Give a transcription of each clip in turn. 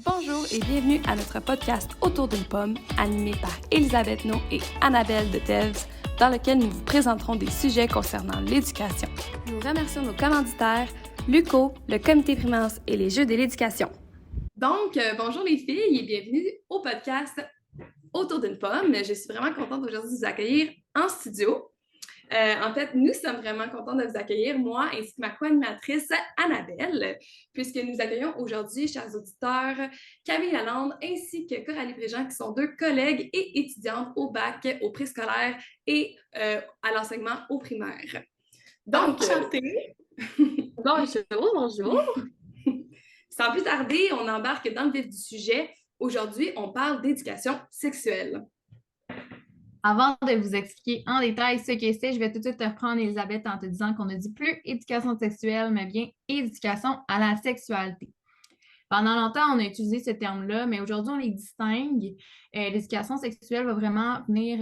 Bonjour et bienvenue à notre podcast Autour d'une pomme, animé par Elisabeth No et Annabelle de Thèves, dans lequel nous vous présenterons des sujets concernant l'éducation. Nous remercions nos commanditaires, Luco, le Comité Primance et les Jeux de l'éducation. Donc, bonjour les filles et bienvenue au podcast Autour d'une pomme. Je suis vraiment contente aujourd'hui de vous accueillir en studio. En fait, nous sommes vraiment contents de vous accueillir, moi ainsi que ma co-animatrice Annabelle, puisque nous accueillons aujourd'hui, chers auditeurs, Camille Lalande ainsi que Coralie Préjean, qui sont deux collègues et étudiantes au bac, au préscolaire et à l'enseignement au primaire. Donc, enchantée! Bonjour! Sans plus tarder, on embarque dans le vif du sujet. Aujourd'hui, on parle d'éducation sexuelle. Avant de vous expliquer en détail ce que c'est, je vais tout de suite te reprendre, Elisabeth, en te disant qu'on ne dit plus éducation sexuelle, mais bien éducation à la sexualité. Pendant longtemps, on a utilisé ce terme-là, mais aujourd'hui, on les distingue. L'éducation sexuelle va vraiment venir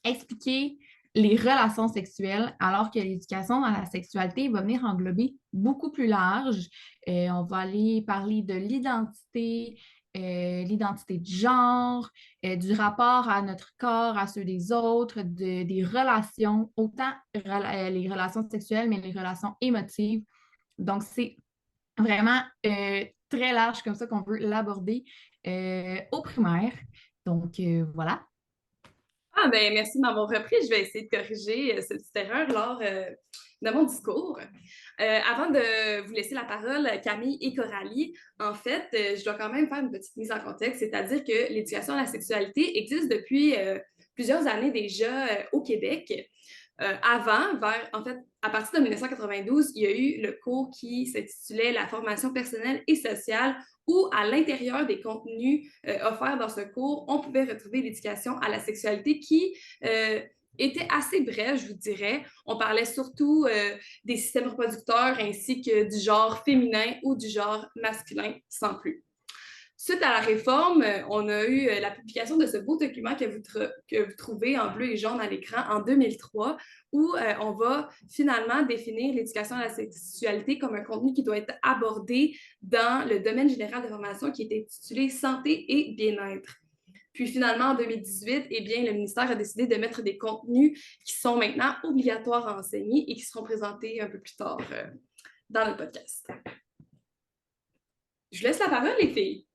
expliquer les relations sexuelles, alors que l'éducation à la sexualité va venir englober beaucoup plus large. On va aller parler de l'identité de genre, du rapport à notre corps, à ceux des autres, des relations, autant les relations sexuelles, mais les relations émotives. Donc, c'est vraiment très large comme ça qu'on veut l'aborder au primaire. Donc, voilà. Ah, ben merci de m'avoir repris. Je vais essayer de corriger cette petite erreur lors de mon discours. Avant de vous laisser la parole, Camille et Coralie, en fait, je dois quand même faire une petite mise en contexte, c'est-à-dire que l'éducation à la sexualité existe depuis plusieurs années déjà au Québec. En fait, à partir de 1992, il y a eu le cours qui s'intitulait La formation personnelle et sociale, où à l'intérieur des contenus offerts dans ce cours, on pouvait retrouver l'éducation à la sexualité qui était assez brève, je vous dirais. On parlait surtout des systèmes reproducteurs ainsi que du genre féminin ou du genre masculin sans plus. Suite à la réforme, on a eu la publication de ce beau document que vous trouvez en bleu et jaune à l'écran en 2003, où on va finalement définir l'éducation à la sexualité comme un contenu qui doit être abordé dans le domaine général de formation qui est intitulé Santé et bien-être. Puis finalement, en 2018, eh bien, le ministère a décidé de mettre des contenus qui sont maintenant obligatoires à enseigner et qui seront présentés un peu plus tard dans le podcast. Je vous laisse la parole, les filles.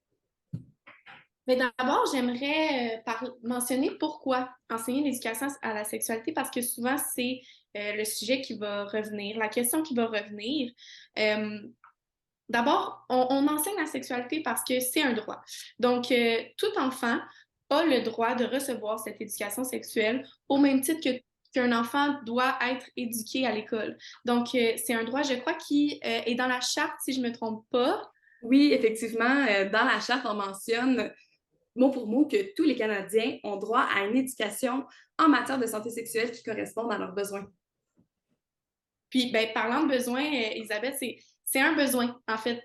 Mais d'abord, j'aimerais mentionner pourquoi enseigner l'éducation à la sexualité, parce que souvent, c'est le sujet qui va revenir, la question qui va revenir. D'abord, on enseigne la sexualité parce que c'est un droit. Donc, tout enfant a le droit de recevoir cette éducation sexuelle au même titre qu'un enfant doit être éduqué à l'école. Donc, c'est un droit, je crois, qui est dans la charte, si je ne me trompe pas. Oui, effectivement, dans la charte, on mentionne mot pour mot que tous les Canadiens ont droit à une éducation en matière de santé sexuelle qui corresponde à leurs besoins. Puis, ben, parlant de besoins, Elisabeth, c'est un besoin, en fait,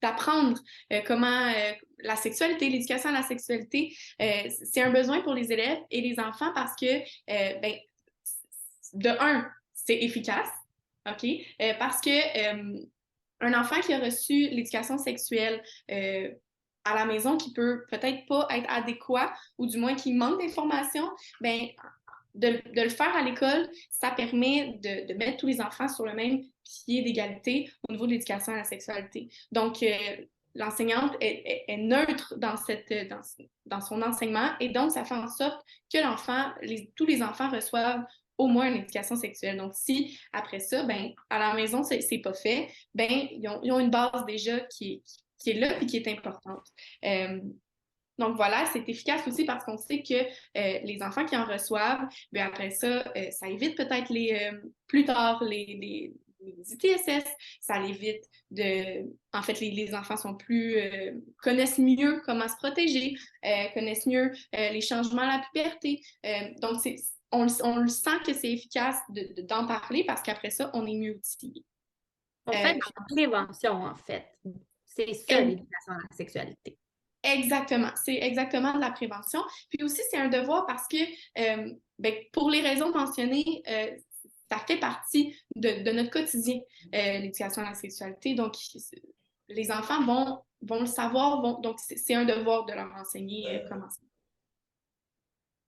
d'apprendre comment la sexualité, l'éducation à la sexualité, c'est un besoin pour les élèves et les enfants parce que, ben, de un, c'est efficace, OK? Parce que un enfant qui a reçu l'éducation sexuelle à la maison qui peut peut-être pas être adéquat ou du moins qui manque d'informations, ben de le faire à l'école, ça permet de mettre tous les enfants sur le même pied d'égalité au niveau de l'éducation à la sexualité. Donc, l'enseignante est neutre dans son enseignement et donc, ça fait en sorte que tous les enfants reçoivent au moins une éducation sexuelle. Donc, si après ça, ben, à la maison, c'est pas fait, ben, ils ont une base déjà qui est là et qui est importante. Donc voilà, c'est efficace aussi parce qu'on sait que les enfants qui en reçoivent, bien après ça, ça évite peut-être plus tard les ITSS, ça l'évite En fait, les enfants connaissent mieux comment se protéger, connaissent mieux les changements à la puberté. Donc, on le sent que c'est efficace d'en parler parce qu'après ça, on est mieux outillé. On fait de la prévention, en fait. C'est ça, l'éducation à la sexualité. Exactement, c'est exactement de la prévention. Puis aussi, c'est un devoir parce que, ben, pour les raisons mentionnées, ça fait partie de notre quotidien, l'éducation à la sexualité. Donc, les enfants vont vont le savoir, donc c'est un devoir de leur enseigner comment ça.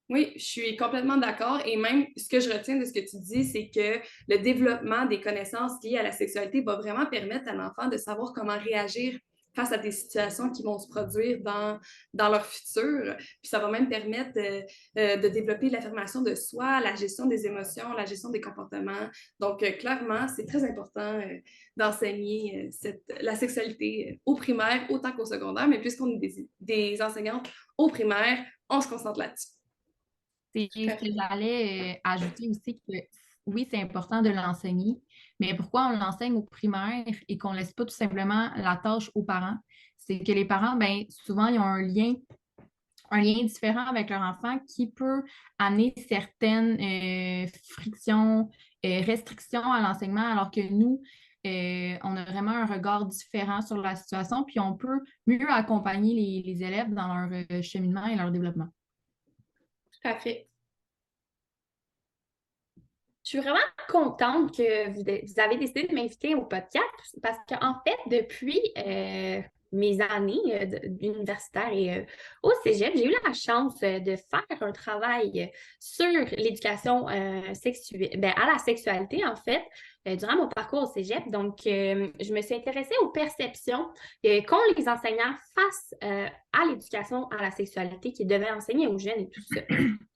Oui, je suis complètement d'accord. Et même, ce que je retiens de ce que tu dis, c'est que le développement des connaissances liées à la sexualité va vraiment permettre à l'enfant de savoir comment réagir face à des situations qui vont se produire dans leur futur. Puis ça va même permettre de développer l'affirmation de soi, la gestion des émotions, la gestion des comportements. Donc, clairement, c'est très important d'enseigner la sexualité au primaire autant qu'au secondaire. Mais puisqu'on est des enseignantes au primaire, on se concentre là-dessus. C'est Tout à ce que fait. j'allais ajouter aussi que oui, c'est important de l'enseigner, mais pourquoi on l'enseigne au primaire et qu'on ne laisse pas tout simplement la tâche aux parents? C'est que les parents, ben, souvent, ils ont un lien différent avec leur enfant qui peut amener certaines frictions, restrictions à l'enseignement, alors que nous, on a vraiment un regard différent sur la situation, puis on peut mieux accompagner les élèves dans leur cheminement et leur développement. Tout à fait. Je suis vraiment contente que vous avez décidé de m'inviter au podcast parce qu'en fait, depuis mes années universitaires et au cégep, j'ai eu la chance de faire un travail sur l'éducation sexuelle, ben, à la sexualité, en fait, durant mon parcours au cégep. Donc, je me suis intéressée aux perceptions qu'ont les enseignants face à l'éducation à la sexualité qu'ils devaient enseigner aux jeunes et tout ça.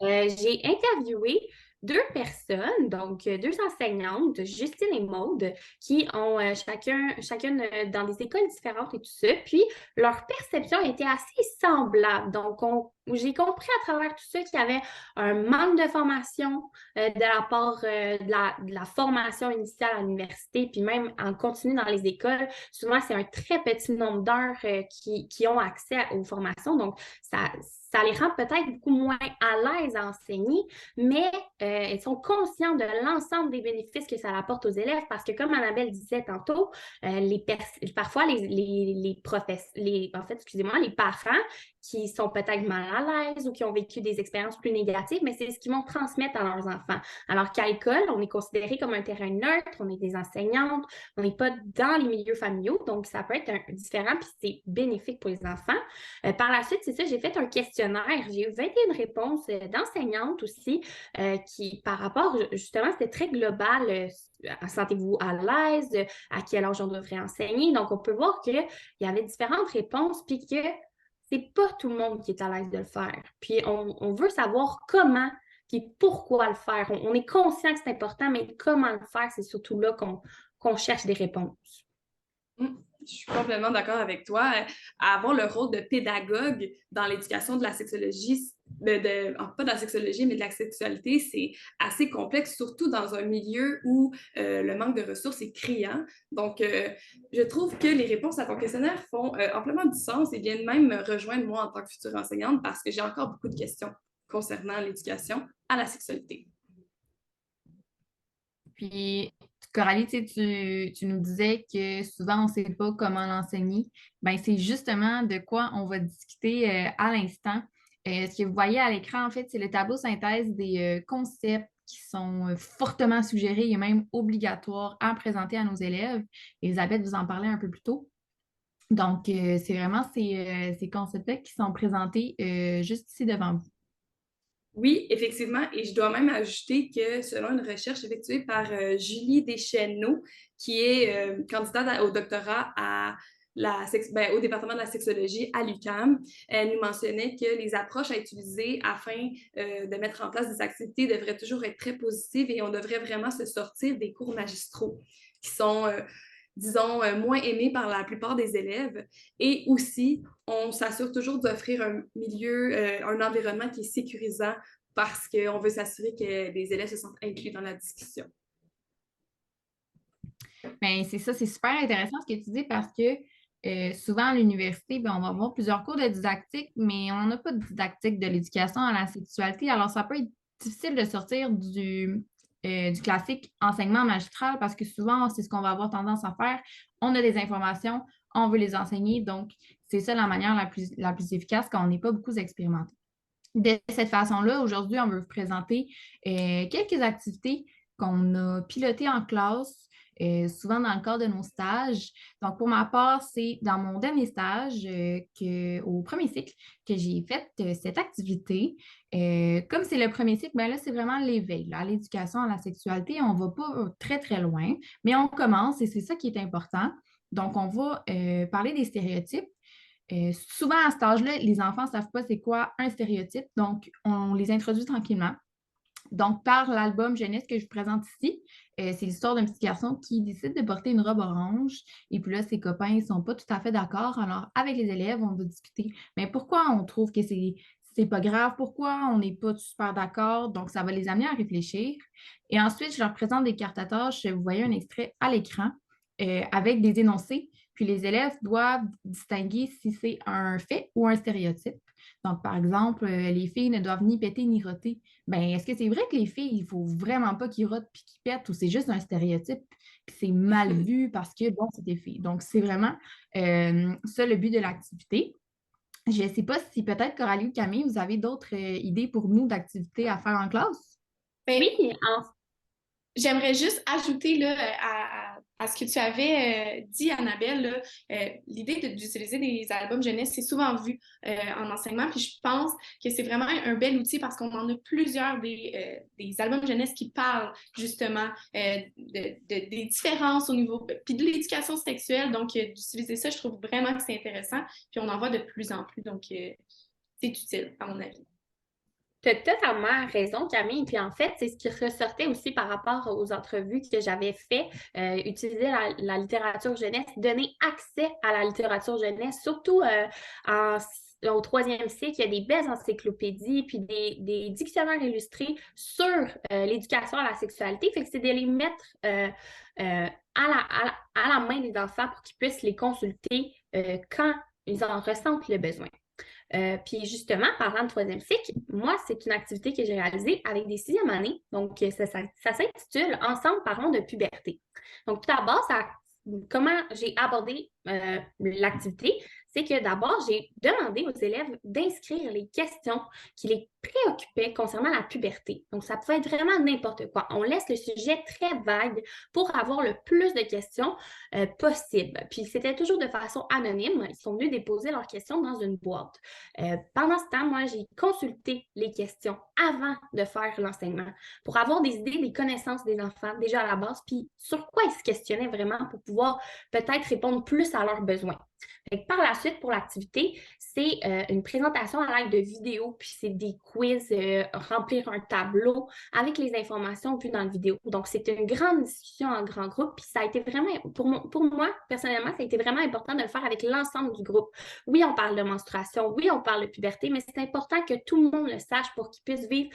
J'ai interviewé deux personnes, donc deux enseignantes, Justine et Maude, qui ont chacune dans des écoles différentes et tout ça. Puis leur perception était assez semblable. Donc, j'ai compris à travers tout ça qu'il y avait un manque de formation de la part de la formation initiale à l'université, puis même en continu dans les écoles. Souvent, c'est un très petit nombre d'heures qui ont accès aux formations. Donc, ça les rend peut-être beaucoup moins à l'aise à enseigner, mais ils sont conscients de l'ensemble des bénéfices que ça apporte aux élèves parce que, comme Annabelle disait tantôt, parfois les parents qui sont peut-être mal à l'aise ou qui ont vécu des expériences plus négatives, mais c'est ce qu'ils vont transmettre à leurs enfants. Alors qu'à l'école, on est considéré comme un terrain neutre, on est des enseignantes, on n'est pas dans les milieux familiaux, donc ça peut être différent, puis c'est bénéfique pour les enfants. Par la suite, c'est ça, j'ai fait un questionnaire, j'ai eu 21 réponses d'enseignantes aussi, qui, par rapport, justement, c'était très global. Sentez-vous à l'aise? À quel âge on devrait enseigner? Donc, on peut voir qu'il y avait différentes réponses, puis que c'est pas tout le monde qui est à l'aise de le faire. Puis, on veut savoir comment, puis pourquoi le faire. On est conscient que c'est important, mais comment le faire, c'est surtout là qu'on cherche des réponses. Je suis complètement d'accord avec toi. Avoir le rôle de pédagogue dans l'éducation de la sexologie, pas de la sexologie, mais de la sexualité, c'est assez complexe, surtout dans un milieu où le manque de ressources est criant. Donc, je trouve que les réponses à ton questionnaire font amplement du sens et viennent même me rejoindre moi en tant que future enseignante parce que j'ai encore beaucoup de questions concernant l'éducation à la sexualité. Puis, Coralie, tu nous disais que souvent, on ne sait pas comment l'enseigner. Bien, c'est justement de quoi on va discuter à l'instant. Ce que vous voyez à l'écran, en fait, c'est le tableau synthèse des concepts qui sont fortement suggérés et même obligatoires à présenter à nos élèves. Elisabeth vous en parlait un peu plus tôt. Donc, c'est vraiment ces concepts-là qui sont présentés juste ici devant vous. Oui, effectivement, et je dois même ajouter que selon une recherche effectuée par Julie Deschenaux, qui est candidate au doctorat au département de la sexologie à l'UQAM, elle nous mentionnait que les approches à utiliser afin de mettre en place des activités devraient toujours être très positives et on devrait vraiment se sortir des cours magistraux qui sont disons, moins aimés par la plupart des élèves. Et aussi, on s'assure toujours d'offrir un milieu, un environnement qui est sécurisant parce qu'on veut s'assurer que les élèves se sentent inclus dans la discussion. Bien, c'est ça, c'est super intéressant ce que tu dis parce que souvent à l'université, bien, on va avoir plusieurs cours de didactique, mais on n'a pas de didactique de l'éducation à la sexualité. Alors, ça peut être difficile de sortir du classique enseignement magistral parce que souvent, c'est ce qu'on va avoir tendance à faire. On a des informations, on veut les enseigner, donc c'est ça la manière la plus efficace quand on n'est pas beaucoup expérimenté. De cette façon-là, aujourd'hui, on veut vous présenter quelques activités qu'on a pilotées en classe souvent dans le cadre de nos stages. Donc, pour ma part, c'est dans mon dernier stage, au premier cycle, que j'ai fait cette activité. Comme c'est le premier cycle, ben là, c'est vraiment l'éveil, là, à l'éducation à la sexualité. On ne va pas très, très loin, mais on commence et c'est ça qui est important. Donc, on va parler des stéréotypes. Souvent, à cet âge-là, les enfants ne savent pas c'est quoi un stéréotype, donc on les introduit tranquillement. Donc, par l'album jeunesse que je vous présente ici, c'est l'histoire d'un petit garçon qui décide de porter une robe orange. Et puis là, ses copains ne sont pas tout à fait d'accord. Alors, avec les élèves, on va discuter. Mais pourquoi on trouve que c'est pas grave? Pourquoi on n'est pas super d'accord? Donc, ça va les amener à réfléchir. Et ensuite, je leur présente des cartes à tâches. Vous voyez un extrait à l'écran avec des énoncés. Puis les élèves doivent distinguer si c'est un fait ou un stéréotype. Donc, par exemple, les filles ne doivent ni péter ni roter. Ben, est-ce que c'est vrai que les filles, il ne faut vraiment pas qu'ils rotent puis qu'ils pètent ou c'est juste un stéréotype puis c'est mal vu parce que, bon, c'est des filles. Donc, c'est vraiment ça le but de l'activité. Je ne sais pas si peut-être Coralie ou Camille, vous avez d'autres idées pour nous d'activités à faire en classe? Ben, Oui, j'aimerais juste ajouter là, à ce que tu avais dit, Annabelle, là, l'idée d'utiliser des albums jeunesse, c'est souvent vu en enseignement, puis je pense que c'est vraiment un bel outil parce qu'on en a plusieurs des albums jeunesse qui parlent justement des différences au niveau, puis de l'éducation sexuelle, donc d'utiliser ça, je trouve vraiment que c'est intéressant, puis on en voit de plus en plus, donc c'est utile, à mon avis. tu as totalement raison, Camille. Puis en fait, c'est ce qui ressortait aussi par rapport aux entrevues que j'avais fait, utiliser la littérature jeunesse, donner accès à la littérature jeunesse, surtout au troisième cycle, il y a des belles encyclopédies, puis des dictionnaires illustrés sur l'éducation à la sexualité. Fait que c'est de les mettre à la main des enfants pour qu'ils puissent les consulter quand ils en ressentent le besoin. Puis justement, parlant de troisième cycle, moi, c'est une activité que j'ai réalisée avec des sixièmes années. Donc, ça s'intitule Ensemble, parlons de puberté. Donc, tout d'abord, comment j'ai abordé l'activité, c'est que d'abord, j'ai demandé aux élèves d'inscrire les questions qui les préoccupaient concernant la puberté. Donc, ça pouvait être vraiment n'importe quoi. On laisse le sujet très vague pour avoir le plus de questions possible. Puis, c'était toujours de façon anonyme. Ils sont venus déposer leurs questions dans une boîte. Pendant ce temps, moi, j'ai consulté les questions avant de faire l'enseignement pour avoir des idées, des connaissances des enfants déjà à la base, puis sur quoi ils se questionnaient vraiment pour pouvoir peut-être répondre plus à leurs besoins. Par la suite, pour l'activité, c'est une présentation à l'aide de vidéos, puis c'est des quiz, remplir un tableau avec les informations vues dans la vidéo. Donc, c'est une grande discussion en grand groupe, puis ça a été vraiment, pour moi, personnellement, ça a été vraiment important de le faire avec l'ensemble du groupe. Oui, on parle de menstruation, oui, on parle de puberté, mais c'est important que tout le monde le sache pour qu'ils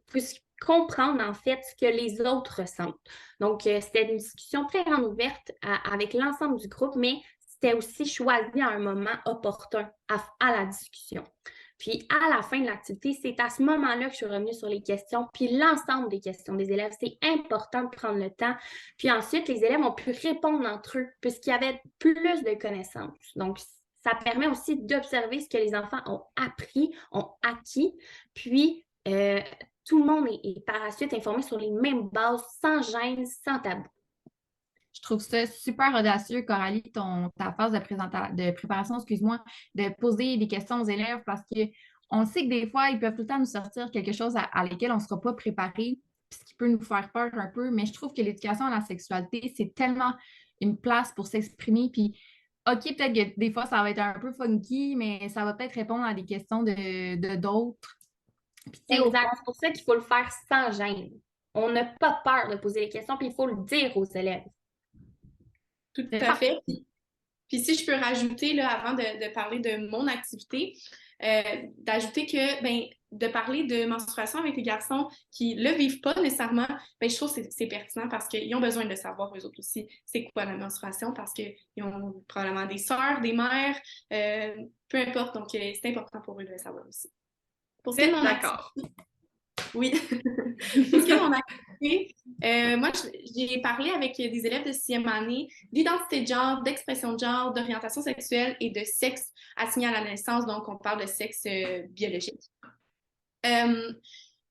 puissent comprendre en fait ce que les autres ressentent. Donc, c'était une discussion très grande ouverte avec l'ensemble du groupe, mais c'était aussi choisi à un moment opportun à la discussion. Puis, à la fin de l'activité, c'est à ce moment-là que je suis revenue sur les questions, puis l'ensemble des questions des élèves. C'est important de prendre le temps. Puis ensuite, les élèves ont pu répondre entre eux, puisqu'il y avait plus de connaissances. Donc, ça permet aussi d'observer ce que les enfants ont appris, ont acquis, puis tout le monde est par la suite informé sur les mêmes bases, sans gêne, sans tabou. Je trouve ça super audacieux, Coralie, ta phase de préparation, excuse-moi, de poser des questions aux élèves parce qu'on sait que des fois, ils peuvent tout le temps nous sortir quelque chose à laquelle on ne sera pas préparé, ce qui peut nous faire peur un peu. Mais je trouve que l'éducation à la sexualité, c'est tellement une place pour s'exprimer. Puis, OK, peut-être que des fois, ça va être un peu funky, mais ça va peut-être répondre à des questions de d'autres. Puis, exact. C'est pour ça qu'il faut le faire sans gêne. On n'a pas peur de poser les questions, puis il faut le dire aux élèves. Tout à fait. Puis si je peux rajouter, là, avant de parler de mon activité, d'ajouter que, de parler de menstruation avec les garçons qui ne le vivent pas nécessairement, je trouve que c'est pertinent parce qu'ils ont besoin de savoir, eux autres aussi, c'est quoi la menstruation parce qu'ils ont probablement des sœurs, des mères, peu importe. Donc, c'est important pour eux de le savoir aussi. Pour ce qui est de mon activité, oui. Pour ce qui est de mon activité, moi, j'ai parlé avec des élèves de 6e année d'identité de genre, d'expression de genre, d'orientation sexuelle et de sexe assigné à la naissance. Donc, on parle de sexe biologique.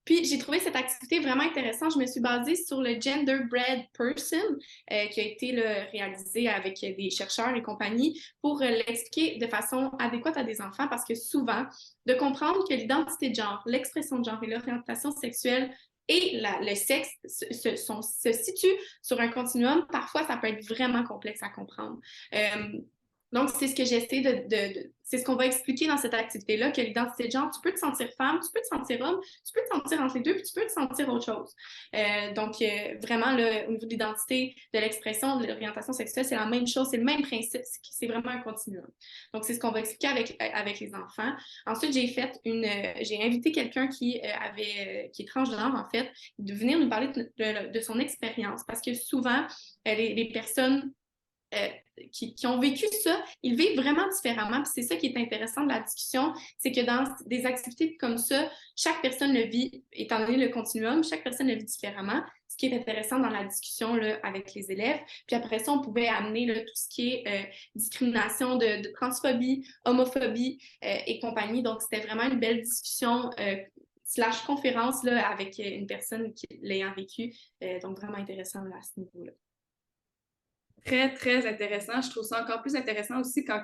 Puis, j'ai trouvé cette activité vraiment intéressante. Je me suis basée sur le Genderbread Person, qui a été réalisé avec des chercheurs et compagnie pour l'expliquer de façon adéquate à des enfants, parce que souvent, de comprendre que l'identité de genre, l'expression de genre et l'orientation sexuelle et le sexe se situent sur un continuum, parfois, ça peut être vraiment complexe à comprendre. Donc, c'est ce que j'essaie c'est ce qu'on va expliquer dans cette activité-là, que l'identité de genre, tu peux te sentir femme, tu peux te sentir homme, tu peux te sentir entre les deux, puis tu peux te sentir autre chose. Donc, vraiment, là, au niveau de l'identité, de l'expression, de l'orientation sexuelle, c'est la même chose, c'est le même principe, c'est vraiment un continuum. Donc, c'est ce qu'on va expliquer avec les enfants. Ensuite, j'ai invité quelqu'un qui est transgenre, en fait, de venir nous parler de son expérience, parce que souvent, les personnes qui ont vécu ça, ils vivent vraiment différemment. Puis c'est ça qui est intéressant de la discussion, c'est que dans des activités comme ça, chaque personne le vit, étant donné le continuum, chaque personne le vit différemment. Ce qui est intéressant dans la discussion là, avec les élèves. Puis après ça, on pouvait amener là, tout ce qui est discrimination de transphobie, homophobie et compagnie. Donc, c'était vraiment une belle discussion / conférence là, avec une personne qui l'ayant vécu. Donc, vraiment intéressant là, à ce niveau-là. Très, très intéressant. Je trouve ça encore plus intéressant aussi quand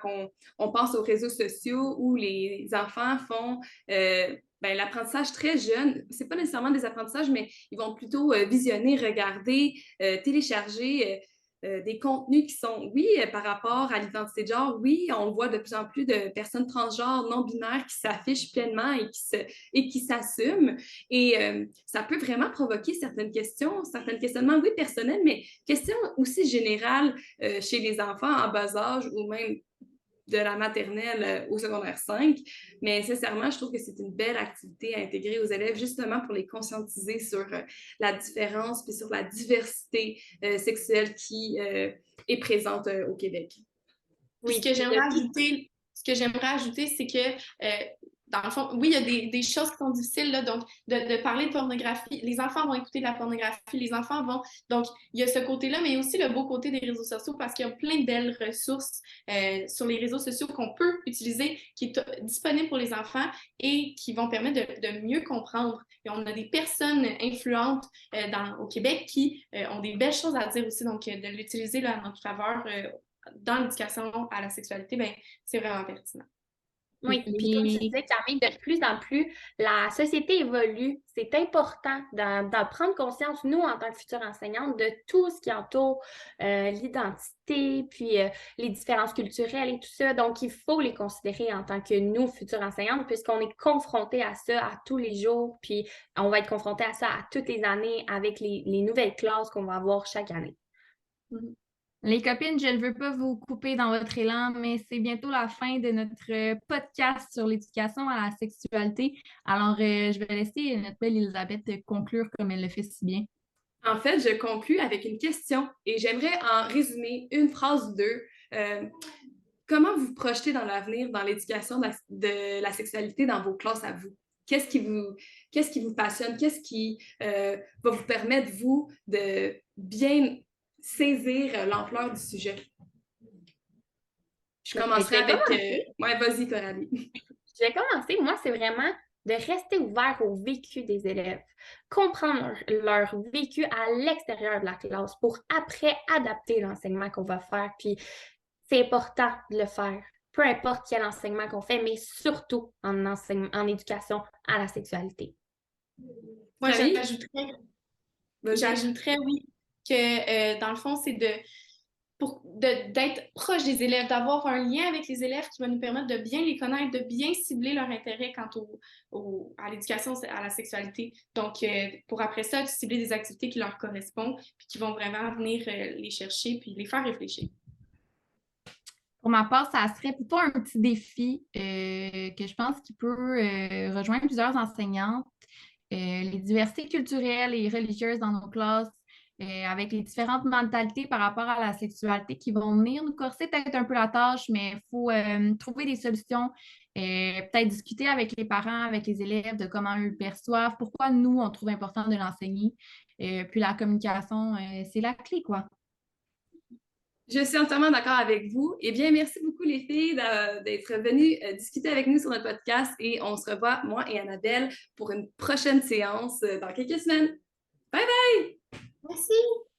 on pense aux réseaux sociaux où les enfants font l'apprentissage très jeune. C'est pas nécessairement des apprentissages, mais ils vont plutôt visionner, regarder, télécharger des contenus qui sont, oui, par rapport à l'identité de genre, oui, on voit de plus en plus de personnes transgenres, non-binaires qui s'affichent pleinement et qui s'assument. Et ça peut vraiment provoquer certains questionnements, oui, personnels, mais questions aussi générales chez les enfants en bas âge ou même de la maternelle au secondaire 5. Mais sincèrement, je trouve que c'est une belle activité à intégrer aux élèves justement pour les conscientiser sur la différence puis sur la diversité sexuelle qui est présente au Québec. Oui, ce que j'aimerais ajouter, c'est que dans le fond, oui, il y a des choses qui sont difficiles, là, donc de parler de pornographie. Les enfants vont écouter de la pornographie, les enfants vont... Donc, il y a ce côté-là, mais aussi le beau côté des réseaux sociaux, parce qu'il y a plein de belles ressources sur les réseaux sociaux qu'on peut utiliser, qui est disponible pour les enfants et qui vont permettre de mieux comprendre. Et on a des personnes influentes au Québec qui ont des belles choses à dire aussi, donc de l'utiliser là, à notre faveur dans l'éducation à la sexualité, ben, c'est vraiment pertinent. Oui, puis comme tu disais, Camille, de plus en plus, la société évolue. C'est important d'en prendre conscience, nous, en tant que futures enseignantes, de tout ce qui entoure l'identité, puis les différences culturelles et tout ça. Donc, il faut les considérer en tant que nous, futures enseignantes, puisqu'on est confrontés à ça à tous les jours, puis on va être confrontés à ça à toutes les années avec les nouvelles classes qu'on va avoir chaque année. Mm-hmm. Les copines, je ne veux pas vous couper dans votre élan, mais c'est bientôt la fin de notre podcast sur l'éducation à la sexualité. Alors, je vais laisser notre belle Elisabeth conclure comme elle le fait si bien. En fait, je conclus avec une question et j'aimerais en résumer une phrase ou deux. Comment vous projetez dans l'avenir dans l'éducation de la sexualité dans vos classes à vous? Qu'est-ce qui vous passionne? Qu'est-ce qui va vous permettre, vous, de bien saisir l'ampleur du sujet? Je commencerai avec... Ouais, vas-y, Coralie. Je vais commencer. Moi, c'est vraiment de rester ouvert au vécu des élèves, comprendre leur vécu à l'extérieur de la classe pour après adapter l'enseignement qu'on va faire. Puis, c'est important de le faire, peu importe quel enseignement qu'on fait, mais surtout en éducation à la sexualité. Moi, j'ajouterais, oui, que dans le fond, c'est d'être proche des élèves, d'avoir un lien avec les élèves qui va nous permettre de bien les connaître, de bien cibler leur intérêt quant à l'éducation à la sexualité. Donc, pour après ça, cibler des activités qui leur correspondent puis qui vont vraiment venir les chercher puis les faire réfléchir. Pour ma part, ça serait plutôt un petit défi que je pense qu'il peut rejoindre plusieurs enseignantes. Les diversités culturelles et religieuses dans nos classes, avec les différentes mentalités par rapport à la sexualité qui vont venir nous corser peut-être un peu la tâche, mais il faut trouver des solutions, peut-être discuter avec les parents, avec les élèves de comment eux le perçoivent, pourquoi nous, on trouve important de l'enseigner. Puis la communication, c'est la clé, quoi. Je suis entièrement d'accord avec vous. Eh bien, merci beaucoup les filles d'être venues discuter avec nous sur notre podcast et on se revoit, moi et Annabelle, pour une prochaine séance dans quelques semaines. Bye bye! Merci!